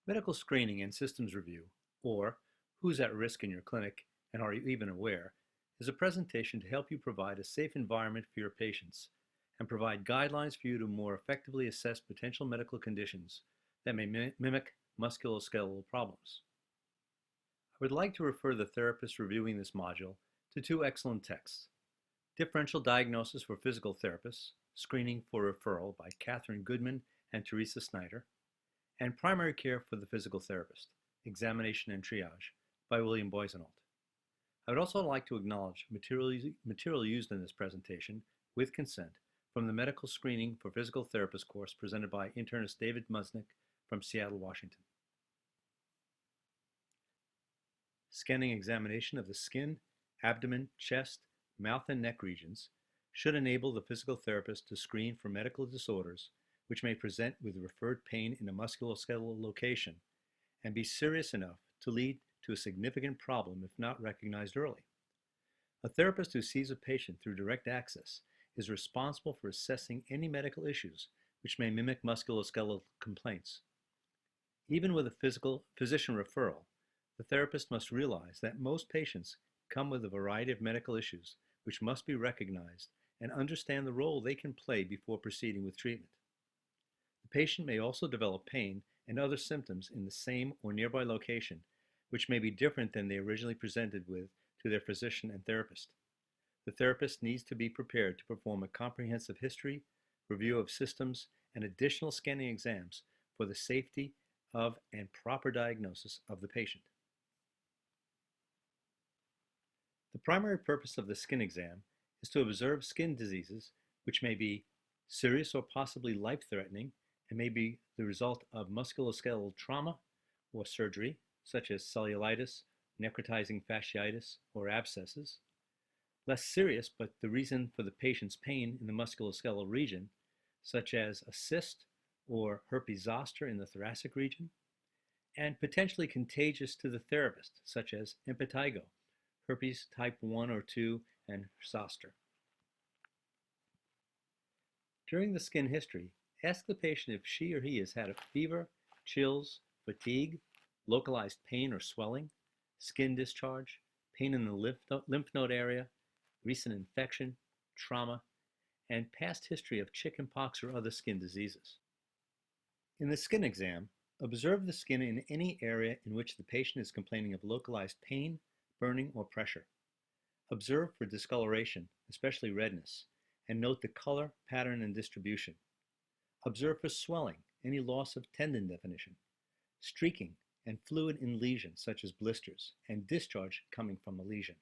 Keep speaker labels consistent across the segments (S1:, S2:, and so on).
S1: Medical screening and systems review, or Who's at Risk in Your Clinic and Are You Even Aware, is a presentation to help you provide a safe environment for your patients and provide guidelines for you to more effectively assess potential medical conditions that may mimic musculoskeletal problems. I would like to refer the therapist reviewing this module to two excellent texts: Differential Diagnosis for Physical Therapists, Screening for Referral by Catherine Goodman and Teresa Snyder, and Primary Care for the Physical Therapist, Examination and Triage by William Boisonnault. I would also like to acknowledge material used in this presentation, with consent, from the Medical Screening for Physical Therapist course presented by internist David Musnick from Seattle, Washington. Scanning examination of the skin, abdomen, chest, mouth, and neck regions should enable the physical therapist to screen for medical disorders which may present with referred pain in a musculoskeletal location and be serious enough to lead to a significant problem if not recognized early. A therapist who sees a patient through direct access is responsible for assessing any medical issues which may mimic musculoskeletal complaints. Even with a physician referral, the therapist must realize that most patients come with a variety of medical issues which must be recognized and understand the role they can play before proceeding with treatment. The patient may also develop pain and other symptoms in the same or nearby location, which may be different than they originally presented with to their physician and therapist. The therapist needs to be prepared to perform a comprehensive history, review of systems, and additional scanning exams for the safety of and proper diagnosis of the patient. The primary purpose of the skin exam is to observe skin diseases which may be serious or possibly life-threatening and may be the result of musculoskeletal trauma or surgery, such as cellulitis, necrotizing fasciitis, or abscesses. Less serious, but the reason for the patient's pain in the musculoskeletal region, such as a cyst or herpes zoster in the thoracic region, and potentially contagious to the therapist, such as impetigo, herpes type 1 or 2, and zoster. During the skin history, ask the patient if she or he has had a fever, chills, fatigue, localized pain or swelling, skin discharge, pain in the lymph node area, recent infection, trauma, and past history of chickenpox or other skin diseases. In the skin exam, observe the skin in any area in which the patient is complaining of localized pain, burning, or pressure. Observe for discoloration, especially redness, and note the color, pattern, and distribution. Observe for swelling, any loss of tendon definition, streaking, and fluid in lesions such as blisters, and discharge coming from a lesion.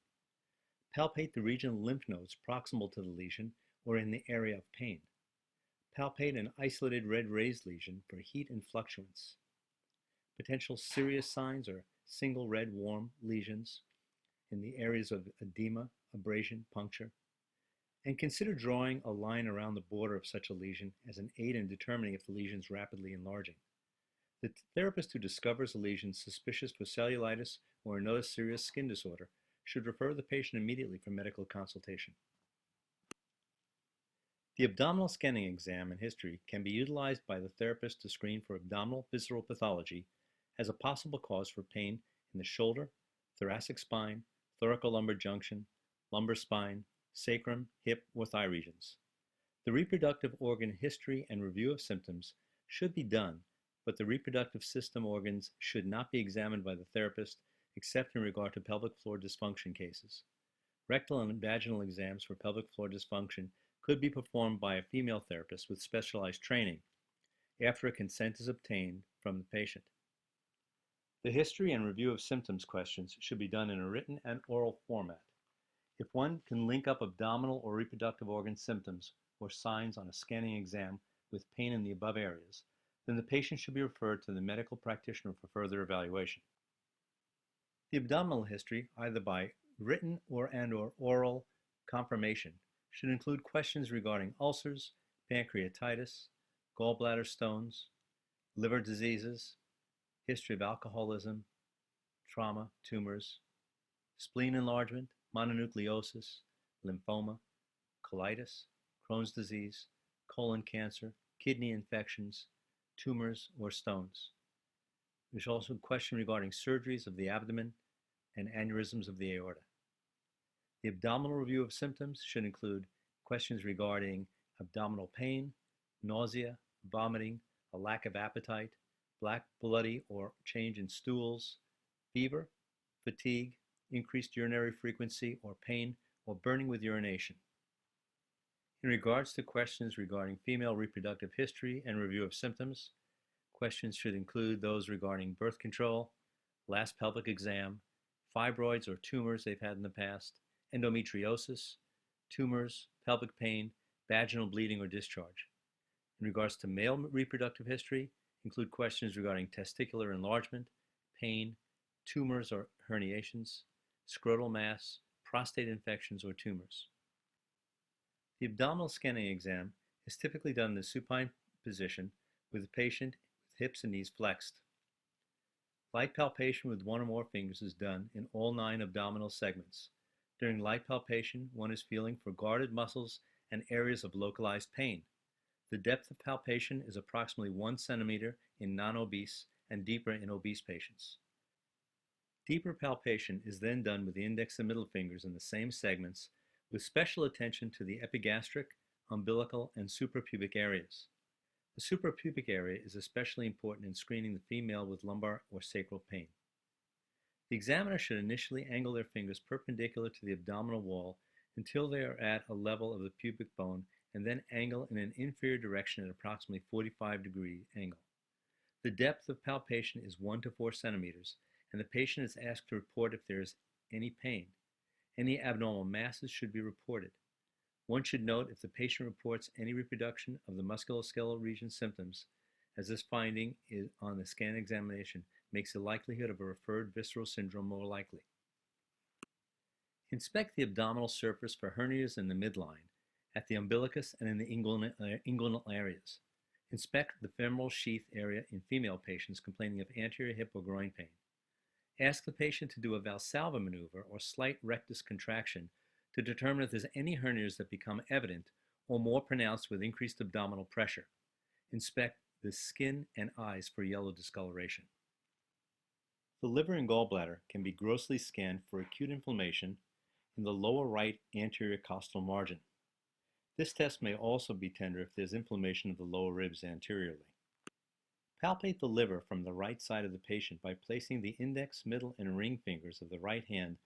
S1: Palpate the regional lymph nodes proximal to the lesion or in the area of pain. Palpate an isolated red raised lesion for heat and fluctuance. Potential serious signs are single red warm lesions in the areas of edema, abrasion, puncture. And consider drawing a line around the border of such a lesion as an aid in determining if the lesion is rapidly enlarging. The therapist who discovers a lesion suspicious for cellulitis or another serious skin disorder should refer the patient immediately for medical consultation. The abdominal scanning exam and history can be utilized by the therapist to screen for abdominal visceral pathology as a possible cause for pain in the shoulder, thoracic spine, thoracolumbar junction, lumbar spine, sacrum, hip, or thigh regions. The reproductive organ history and review of symptoms should be done, but the reproductive system organs should not be examined by the therapist except in regard to pelvic floor dysfunction cases. Rectal and vaginal exams for pelvic floor dysfunction could be performed by a female therapist with specialized training after a consent is obtained from the patient. The history and review of symptoms questions should be done in a written and oral format. If one can link up abdominal or reproductive organ symptoms or signs on a scanning exam with pain in the above areas, then the patient should be referred to the medical practitioner for further evaluation. The abdominal history, either by written or oral confirmation, should include questions regarding ulcers, pancreatitis, gallbladder stones, liver diseases, history of alcoholism, trauma, tumors, spleen enlargement, mononucleosis, lymphoma, colitis, Crohn's disease, colon cancer, kidney infections, tumors, or stones. There's also a question regarding surgeries of the abdomen and aneurysms of the aorta. The abdominal review of symptoms should include questions regarding abdominal pain, nausea, vomiting, a lack of appetite, black, bloody, or change in stools, fever, fatigue, increased urinary frequency or pain, or burning with urination. In regards to questions regarding female reproductive history and review of symptoms, questions should include those regarding birth control, last pelvic exam, fibroids or tumors they've had in the past, endometriosis, tumors, pelvic pain, vaginal bleeding or discharge. In regards to male reproductive history, include questions regarding testicular enlargement, pain, tumors or herniations, scrotal mass, prostate infections or tumors. The abdominal scanning exam is typically done in the supine position with the patient with hips and knees flexed. Light palpation with one or more fingers is done in all 9 abdominal segments. During light palpation, one is feeling for guarded muscles and areas of localized pain. The depth of palpation is approximately 1 centimeter in non-obese and deeper in obese patients. Deeper palpation is then done with the index and middle fingers in the same segments, with special attention to the epigastric, umbilical, and suprapubic areas. The suprapubic area is especially important in screening the female with lumbar or sacral pain. The examiner should initially angle their fingers perpendicular to the abdominal wall until they are at a level of the pubic bone, and then angle in an inferior direction at approximately 45-degree angle. The depth of palpation is 1 to 4 centimeters, and the patient is asked to report if there is any pain. Any abnormal masses should be reported. One should note if the patient reports any reproduction of the musculoskeletal region symptoms, as this finding on the scan examination makes the likelihood of a referred visceral syndrome more likely. Inspect the abdominal surface for hernias in the midline, at the umbilicus and in the inguinal areas. Inspect the femoral sheath area in female patients complaining of anterior hip or groin pain. Ask the patient to do a Valsalva maneuver or slight rectus contraction to determine if there's any hernias that become evident or more pronounced with increased abdominal pressure. Inspect the skin and eyes for yellow discoloration. The liver and gallbladder can be grossly scanned for acute inflammation in the lower right anterior costal margin. This test may also be tendered if there's inflammation of the lower ribs anteriorly. Palpate the liver from the right side of the patient by placing the index, middle, and ring fingers of the right hand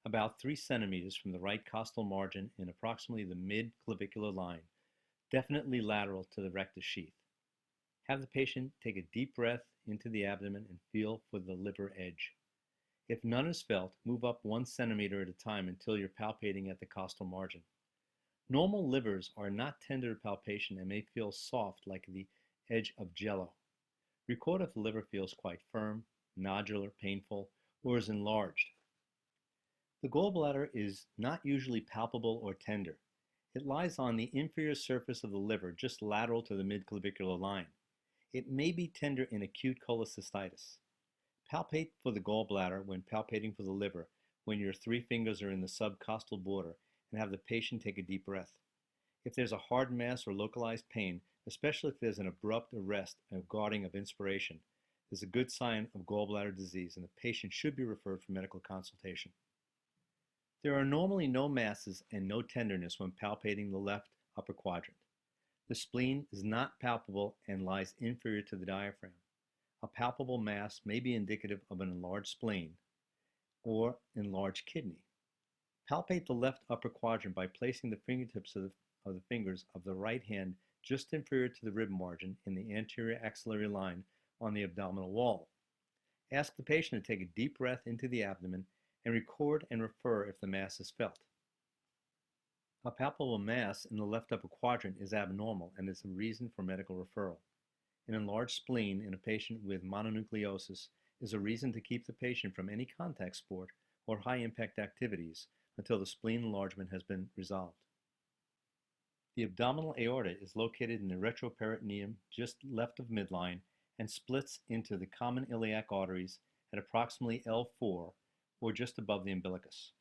S1: about 3 centimeters from the right costal margin in approximately the mid-clavicular line, definitely lateral to the rectus sheath. Have the patient take a deep breath into the abdomen and feel for the liver edge. If none is felt, move up 1 centimeter at a time until you're palpating at the costal margin. Normal livers are not tender to palpation and may feel soft like the edge of jello. Record if the liver feels quite firm, nodular, painful, or is enlarged. The gallbladder is not usually palpable or tender. It lies on the inferior surface of the liver, just lateral to the midclavicular line. It may be tender in acute cholecystitis. Palpate for the gallbladder when palpating for the liver when your 3 fingers are in the subcostal border, and have the patient take a deep breath. If there's a hard mass or localized pain, especially if there's an abrupt arrest and guarding of inspiration, is a good sign of gallbladder disease, and the patient should be referred for medical consultation. There are normally no masses and no tenderness when palpating the left upper quadrant. The spleen is not palpable and lies inferior to the diaphragm. A palpable mass may be indicative of an enlarged spleen or enlarged kidney. Palpate the left upper quadrant by placing the fingertips of the fingers of the right hand just inferior to the rib margin in the anterior axillary line on the abdominal wall. Ask the patient to take a deep breath into the abdomen and record and refer if the mass is felt. A palpable mass in the left upper quadrant is abnormal and is a reason for medical referral. An enlarged spleen in a patient with mononucleosis is a reason to keep the patient from any contact sport or high-impact activities until the spleen enlargement has been resolved. The abdominal aorta is located in the retroperitoneum just left of midline and splits into the common iliac arteries at approximately L4 or just above the umbilicus.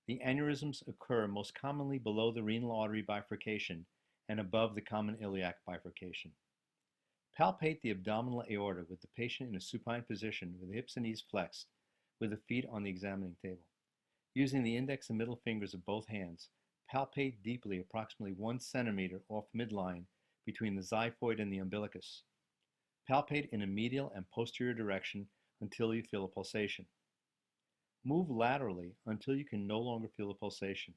S1: The aneurysms occur most commonly below the renal artery bifurcation and above the common iliac bifurcation. Palpate the abdominal aorta with the patient in a supine position with the hips and knees flexed, with the feet on the examining table. Using the index and middle fingers of both hands, palpate deeply approximately 1 centimeter off midline between the xiphoid and the umbilicus. Palpate in a medial and posterior direction until you feel a pulsation. Move laterally until you can no longer feel a pulsation.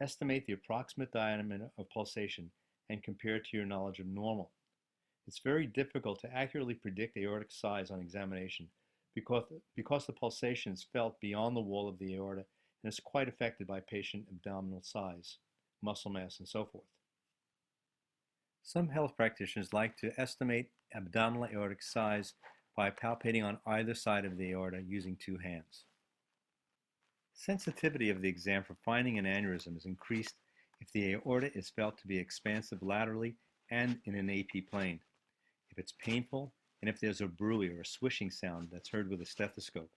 S1: Estimate the approximate diameter of pulsation and compare it to your knowledge of normal. It's very difficult to accurately predict aortic size on examination because the pulsation is felt beyond the wall of the aorta and is quite affected by patient abdominal size, muscle mass, and so forth. Some health practitioners like to estimate abdominal aortic size by palpating on either side of the aorta using two hands. Sensitivity of the exam for finding an aneurysm is increased if the aorta is felt to be expansive laterally and in an AP plane, if it's painful, and if there's a bruit or a swishing sound that's heard with a stethoscope.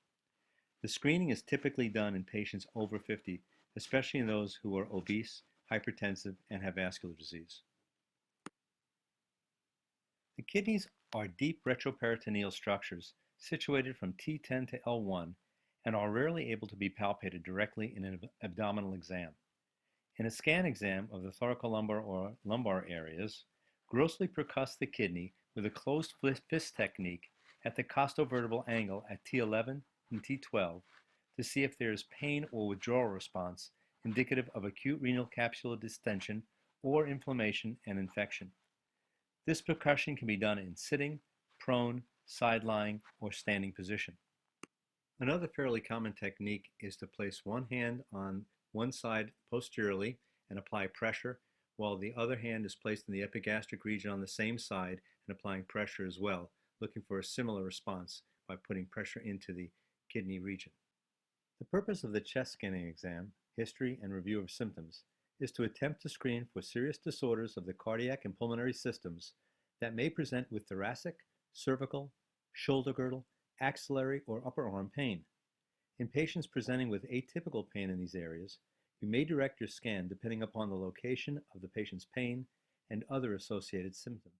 S1: The screening is typically done in patients over 50, especially in those who are obese, hypertensive, and have vascular disease. The kidneys are deep retroperitoneal structures situated from T10 to L1 and are rarely able to be palpated directly in an abdominal exam. In a scan exam of the thoracolumbar or lumbar areas, grossly percuss the kidney with a closed fist technique at the costovertebral angle at T11 and T12 to see if there is pain or withdrawal response indicative of acute renal capsular distension or inflammation and infection. This percussion can be done in sitting, prone, side-lying, or standing position. Another fairly common technique is to place one hand on one side posteriorly and apply pressure, while the other hand is placed in the epigastric region on the same side and applying pressure as well, looking for a similar response by putting pressure into the kidney region. The purpose of the chest scanning exam, history, and review of symptoms is to attempt to screen for serious disorders of the cardiac and pulmonary systems that may present with thoracic, cervical, shoulder girdle, axillary, or upper arm pain. In patients presenting with atypical pain in these areas, you may direct your scan depending upon the location of the patient's pain and other associated symptoms.